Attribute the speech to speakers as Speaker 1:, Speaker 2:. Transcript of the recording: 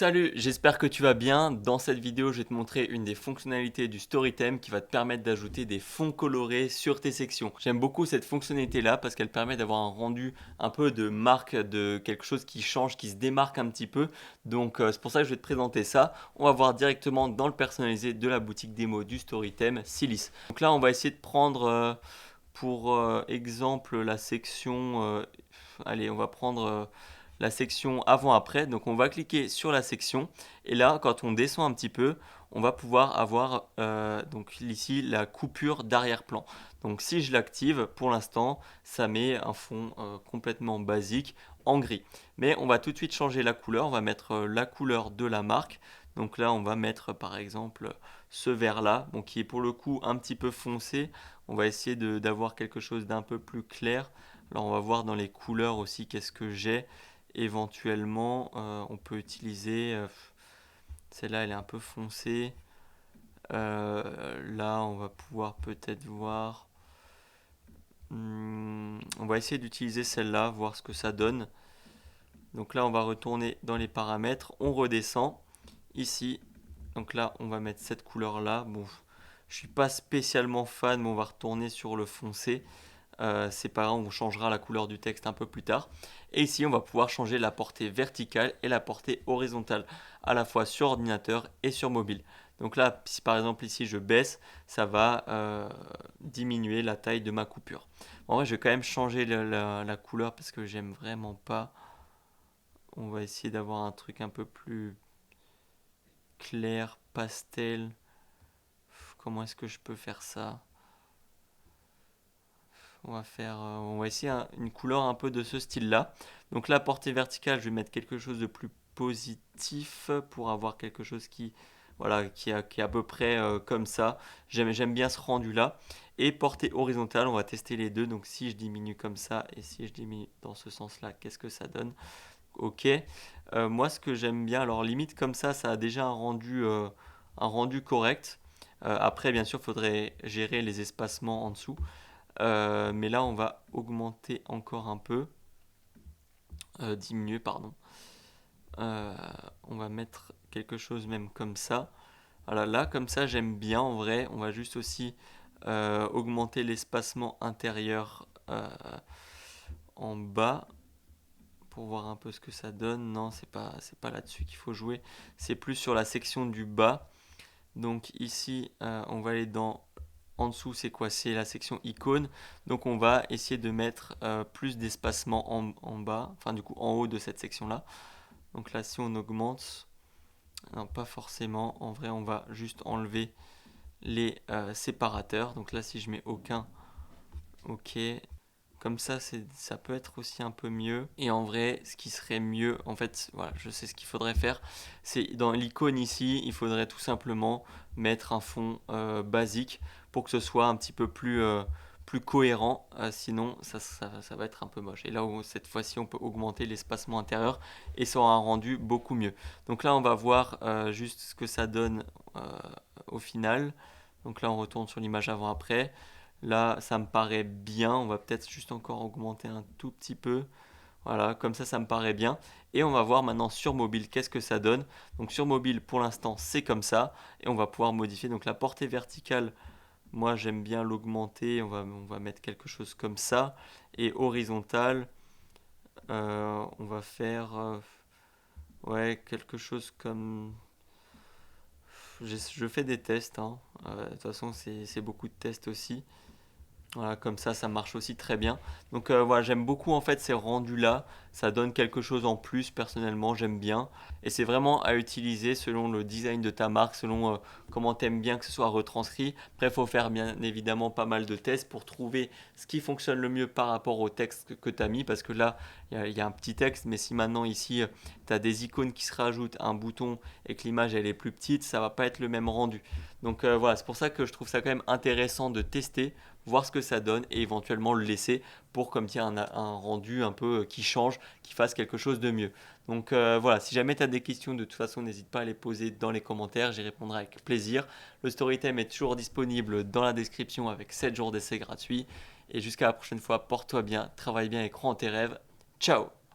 Speaker 1: Salut, j'espère que tu vas bien. Dans cette vidéo, je vais te montrer une des fonctionnalités du StoryTheme qui va te permettre d'ajouter des fonds colorés sur tes sections. J'aime beaucoup cette fonctionnalité-là parce qu'elle permet d'avoir un rendu un peu de marque, de quelque chose qui change, qui se démarque un petit peu. Donc c'est pour ça que je vais te présenter ça. On va voir directement dans le personnalisé de la boutique démo du StoryTheme, Silis. Donc là, on va essayer de prendre pour exemple la section... allez, on va prendre la section avant-après. Donc on va cliquer sur la section et là quand on descend un petit peu, on va pouvoir avoir donc ici la coupure d'arrière-plan. Donc si je l'active, pour l'instant, ça met un fond complètement basique en gris. Mais on va tout de suite changer la couleur, on va mettre la couleur de la marque. Donc là, on va mettre par exemple ce vert-là, bon, qui est pour le coup un petit peu foncé. On va essayer d'avoir quelque chose d'un peu plus clair. Alors on va voir dans les couleurs aussi qu'est-ce que j'ai. Éventuellement, on peut utiliser, celle-là elle est un peu foncée. Là, on va pouvoir peut-être voir. On va essayer d'utiliser celle-là, voir ce que ça donne. Donc là, on va retourner dans les paramètres, on redescend ici. Donc là, on va mettre cette couleur-là. Bon, je suis pas spécialement fan, mais on va retourner sur le foncé. C'est pas grave, on changera la couleur du texte un peu plus tard. Et ici, on va pouvoir changer la portée verticale et la portée horizontale, à la fois sur ordinateur et sur mobile. Donc là, si par exemple ici je baisse, ça va diminuer la taille de ma coupure. En vrai, je vais quand même changer la couleur parce que j'aime vraiment pas. On va essayer d'avoir un truc un peu plus clair, pastel. Comment est-ce que je peux faire ça? On va essayer une couleur un peu de ce style-là. Donc la portée verticale, je vais mettre quelque chose de plus positif pour avoir quelque chose voilà, qui est à peu près comme ça. J'aime bien ce rendu-là. Et portée horizontale, on va tester les deux. Donc si je diminue comme ça et si je diminue dans ce sens-là, qu'est-ce que ça donne? Ok. Moi, ce que j'aime bien, alors limite comme ça a déjà un rendu correct. Après, bien sûr, il faudrait gérer les espacements en dessous. Mais là, on va augmenter encore un peu. Diminuer, pardon. Euh, on va mettre quelque chose même comme ça. Voilà, là, comme ça, j'aime bien en vrai. On va juste aussi augmenter l'espacement intérieur en bas pour voir un peu ce que ça donne. Non, c'est pas là-dessus qu'il faut jouer. C'est plus sur la section du bas. Donc ici, on va aller dans en dessous, c'est quoi? C'est la section icône. Donc on va essayer de mettre plus d'espacement en bas, enfin du coup en haut de cette section-là. Donc là, si on augmente, non pas forcément, en vrai on va juste enlever les séparateurs. Donc là, si je mets aucun, ok. Comme ça peut être aussi un peu mieux. Et en vrai, ce qui serait mieux, en fait, voilà, je sais ce qu'il faudrait faire. C'est dans l'icône ici, il faudrait tout simplement mettre un fond basique pour que ce soit un petit peu plus cohérent. Sinon, ça va être un peu moche. Et là, cette fois-ci, on peut augmenter l'espacement intérieur et ça aura un rendu beaucoup mieux. Donc là, on va voir juste ce que ça donne au final. Donc là, on retourne sur l'image avant-après. Là, ça me paraît bien. On va peut-être juste encore augmenter un tout petit peu. Voilà, comme ça me paraît bien. Et on va voir maintenant sur mobile qu'est-ce que ça donne. Donc sur mobile, pour l'instant, c'est comme ça. Et on va pouvoir modifier. Donc la portée verticale, moi j'aime bien l'augmenter. On va mettre quelque chose comme ça. Et horizontale, on va faire ouais, quelque chose comme... Je fais des tests, hein. De toute façon, c'est beaucoup de tests aussi. Voilà, comme ça marche aussi très bien. Donc voilà, j'aime beaucoup en fait ces rendus-là. Ça donne quelque chose en plus, personnellement, j'aime bien. Et c'est vraiment à utiliser selon le design de ta marque, selon comment tu aimes bien que ce soit retranscrit. Après, il faut faire bien évidemment pas mal de tests pour trouver ce qui fonctionne le mieux par rapport au texte que tu as mis. Parce que là, il y a un petit texte, mais si maintenant ici, tu as des icônes qui se rajoutent, un bouton et que l'image elle est plus petite, ça va pas être le même rendu. Donc voilà, c'est pour ça que je trouve ça quand même intéressant de tester, voir ce que ça donne et éventuellement le laisser pour comme tiens un rendu un peu qui change, qui fasse quelque chose de mieux. Donc voilà, si jamais tu as des questions, de toute façon n'hésite pas à les poser dans les commentaires, j'y répondrai avec plaisir. Le Storytime est toujours disponible dans la description avec 7 jours d'essai gratuit. Et jusqu'à la prochaine fois, porte-toi bien, travaille bien et crois en tes rêves. Ciao!